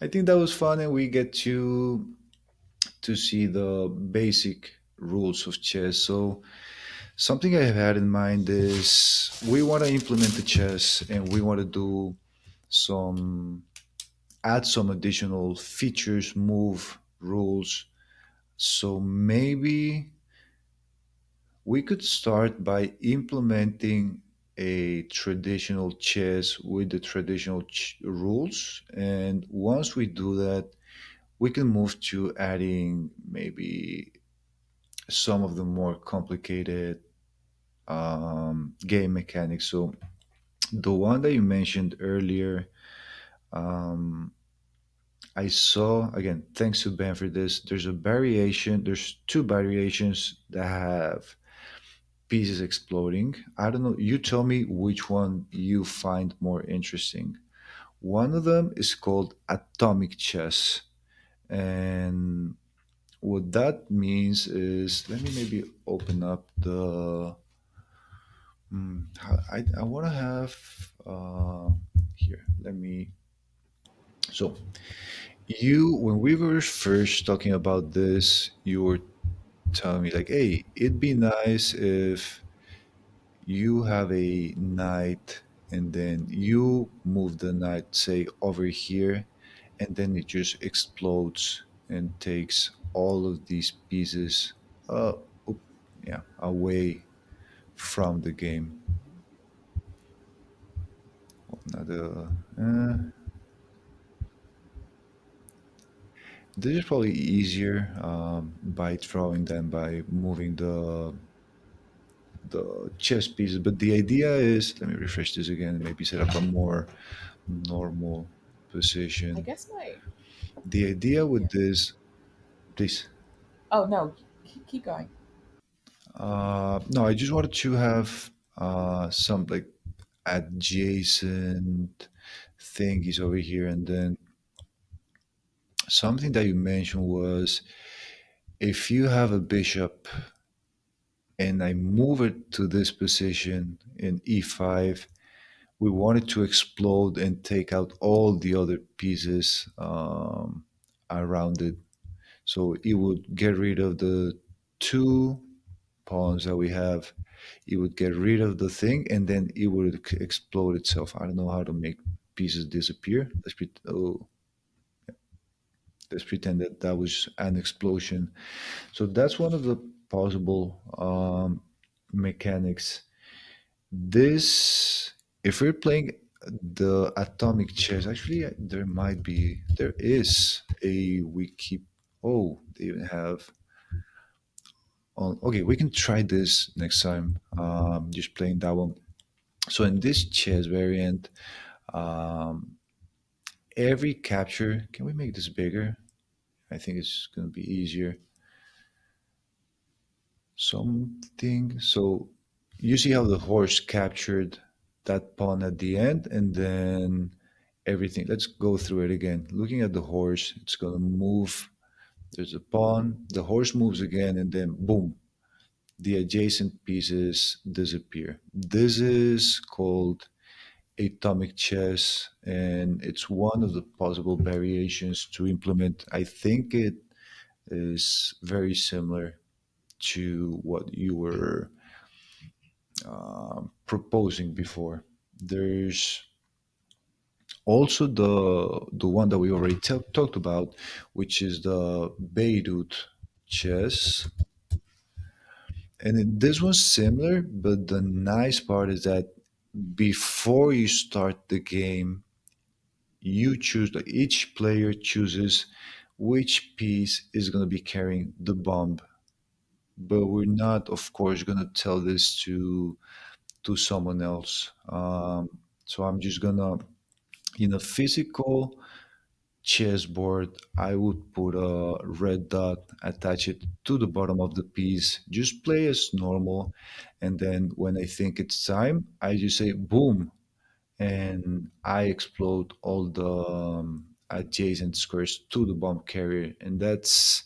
I think that was fun, and we get to see the basic rules of chess. So something I have had in mind is we want to implement the chess, and we want to do some add some additional features, move rules. So maybe we could start by implementing a traditional chess with the traditional rules. And once we do that, we can move to adding maybe some of the more complicated game mechanics. So the one that you mentioned earlier, um, I saw again. Thanks to Ben for this. There's a variation. There's two variations that have pieces exploding. I don't know. You tell me which one you find more interesting. One of them is called atomic chess, and what that means is, let me maybe open up the. I want to have here. Let me. So you, when we were first talking about this, you were telling me like, hey, it'd be nice if you have a knight and then you move the knight, say, over here, and then it just explodes and takes all of these pieces, uh, oop, yeah, away from the game. Another, this is probably easier by throwing than by moving the chess pieces. But the idea is, let me refresh this again and maybe set up a more normal I position. guess my The idea yeah. with this, please. Oh no, keep going. No, I just wanted to have some like adjacent thingies over here, and then something that you mentioned was if you have a bishop and I move it to this position in e5, we want it to explode and take out all the other pieces around it. So it would get rid of the two pawns that we have. It would get rid of the thing, and then it would explode itself. I don't know how to make pieces disappear. Let's pretend that that was an explosion. So that's one of the possible mechanics. This, if we're playing the atomic chess, actually, there is a wiki. Oh, they even have. Oh, okay, we can try this next time. Just playing that one. So in this chess variant, um, every capture. Can we make this bigger? I think it's going to be easier. Something. So you see how the horse captured that pawn at the end, and then everything. Let's go through it again. Looking at the horse, it's going to move. There's a pawn. The horse moves again, and then boom, the adjacent pieces disappear. This is called atomic chess, and it's one of the possible variations to implement. I think it is very similar to what you were proposing before. There's also the one that we already talked about, which is the Beirut chess. And this one's similar, but the nice part is that before you start the game, you choose, like each player chooses which piece is going to be carrying the bomb. But we're not, of course, going to tell this to someone else. So I'm just gonna, in a physical chessboard, I would put a red dot, attach it to the bottom of the piece, just play as normal, and then when I think it's time, I just say boom, and I explode all the adjacent squares to the bomb carrier, and that's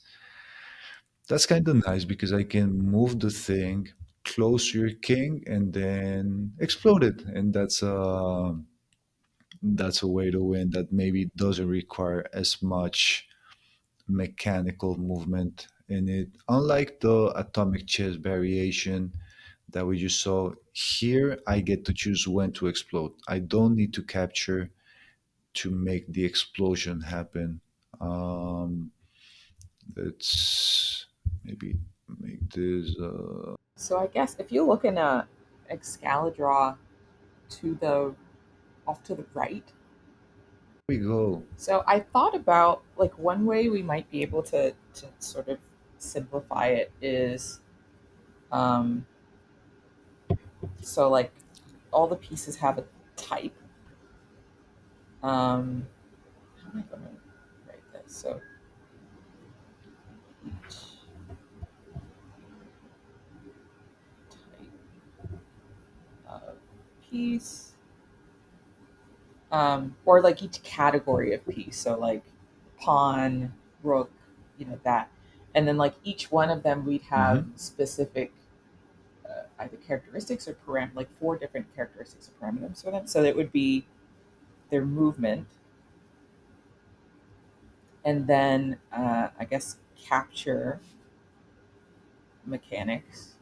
kind of nice because I can move the thing close to your king and then explode it, and That's a way to win that maybe doesn't require as much mechanical movement in it. Unlike the atomic chess variation that we just saw, here I get to choose when to explode. I don't need to capture to make the explosion happen. Um, let's maybe make this. So I guess if you look in a Excalibur to the off to the right. We go. So I thought about like one way we might be able to sort of simplify it is so like all the pieces have a type. How am I going to write this? So each type of piece, or like each category of piece. So like pawn, rook, that, and then like each one of them we'd have Mhm. specific either characteristics or like four different characteristics or parameters for them. So it would be their movement, and then I guess capture mechanics,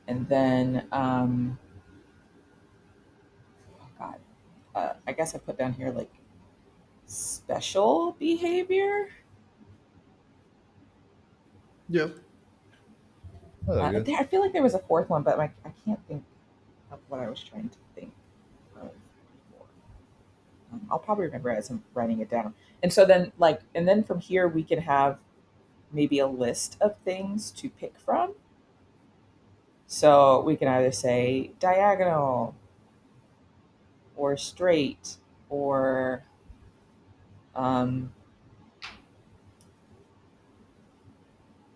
and then oh God, I guess I put down here like special behavior. Yep. I like it. I feel like there was a fourth one, but I can't think of what I was trying to think of before. I'll probably remember as I'm writing it down. And so then, like, and then from here we can have maybe a list of things to pick from. So we can either say diagonal or straight or um,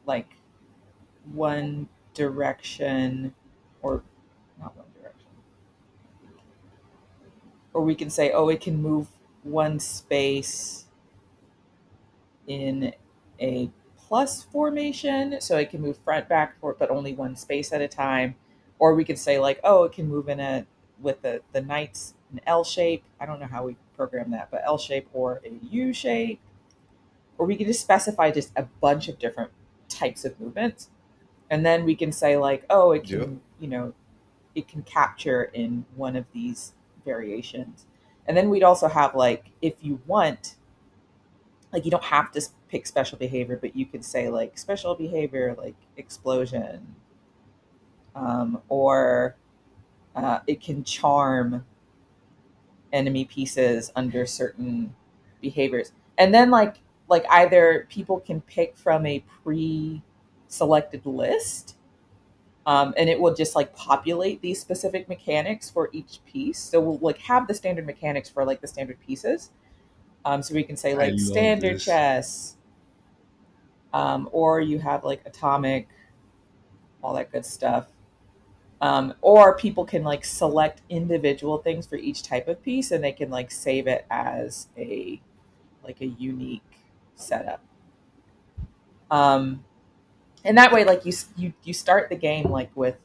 like one direction or not one direction. Or we can say, oh, it can move one space in a plus formation, so it can move front back for but only one space at a time. Or we could say like, oh, it can move in a with the knights an L shape. I don't know how we program that, but L shape or a U shape. Or we can just specify just a bunch of different types of movements. And then we can say like, oh, it Yep. can, it can capture in one of these variations. And then we'd also have like, if you want, like you don't have to pick special behavior, but you could say like special behavior like explosion, or it can charm enemy pieces under certain behaviors. And then like either people can pick from a pre-selected list, and it will just like populate these specific mechanics for each piece. So we'll like have the standard mechanics for like the standard pieces. So we can say I like love standard this. chess, or you have like atomic, all that good stuff. Or people can like select individual things for each type of piece, and they can like save it as a like a unique setup. Um, and that way, like you start the game like with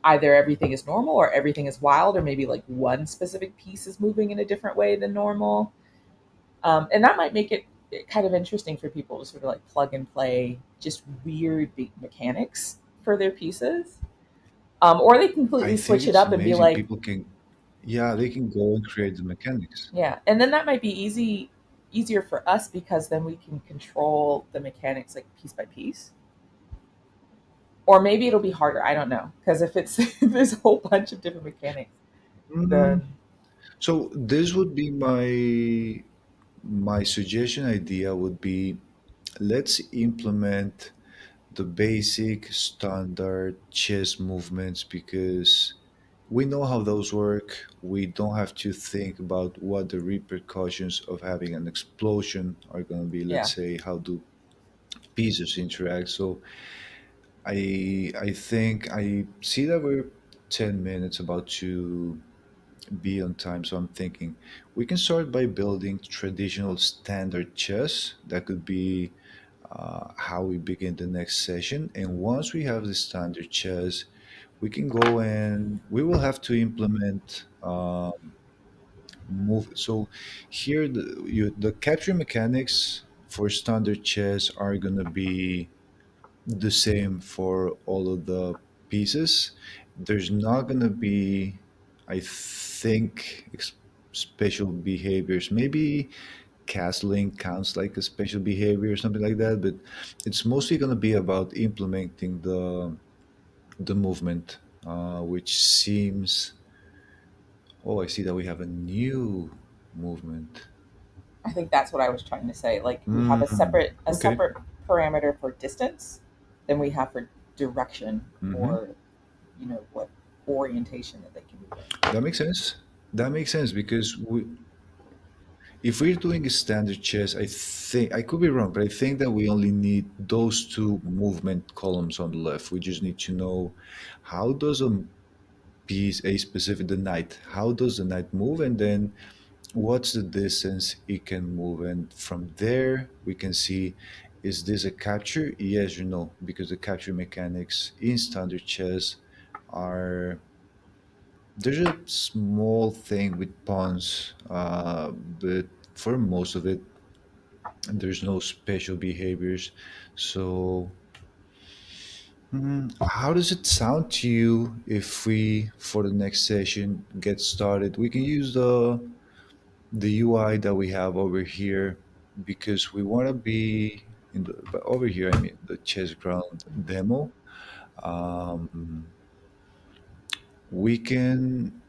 either everything is normal or everything is wild, or maybe like one specific piece is moving in a different way than normal. And that might make it kind of interesting for people to sort of like plug and play just weird big mechanics for their pieces. Or they I completely think switch it it's up and be amazing. like, People can, yeah, they can go and create the mechanics. yeah. And then that might be easier for us because then we can control the mechanics like piece by piece. Or maybe it'll be harder. I don't know. Because if it's if there's a whole bunch of different mechanics, Mm, then so this would be my suggestion idea would be, let's implement the basic standard chess movements because we know how those work. We don't have to think about what the repercussions of having an explosion are going to be. yeah. Let's say, how do pieces interact? So I think I see that we're 10 minutes about to be on time. So I'm thinking we can start by building traditional standard chess. That could be how we begin the next session. And once we have the standard chess, we can go and we will have to implement move. So here, the capture mechanics for standard chess are gonna be the same for all of the pieces. There's not gonna be, I think, special behaviors. Maybe castling counts like a special behavior or something like that, but it's mostly gonna be about implementing the movement, which seems. Oh, I see that we have a new movement. I think that's what I was trying to say. Like we have a Okay. separate parameter for distance than we have for direction hmm or what orientation that they can move in. That makes sense. That makes sense because if we're doing a standard chess, I think I could be wrong, but I think that we only need those two movement columns on the left. We just need to know how does a specific the knight, how does the knight move, and then what's the distance it can move, and from there we can see is this a capture, yes or no, because the capture mechanics in standard chess are there's a small thing with pawns, but for most of it there's no special behaviors. So how does it sound to you if we for the next session get started? We can use the UI that we have over here because we want to be in the but over here. I mean the chess ground demo. Um, we can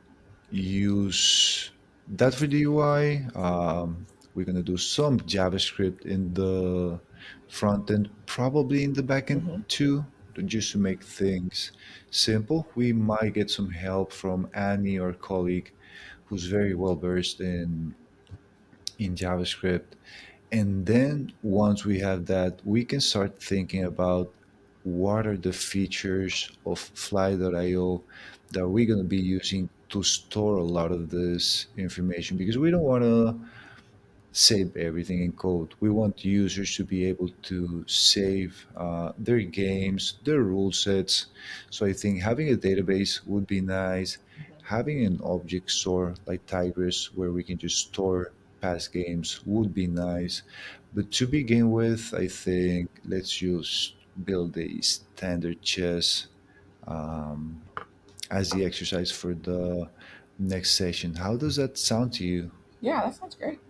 use that for the UI. We're gonna do some JavaScript in the front end, probably in the back end Mm-hmm. too, just to make things simple. We might get some help from Annie, our colleague, who's very well versed in JavaScript. And then once we have that, we can start thinking about what are the features of Fly.io that we're going to be using to store a lot of this information because we don't want to save everything in code. We want users to be able to save their games, their rule sets. So I think having a database would be nice. Having an object store like Tigris where we can just store past games would be nice. But to begin with, I think let's just build a standard chess um, as the exercise for the next session. How does that sound to you? Yeah, that sounds great.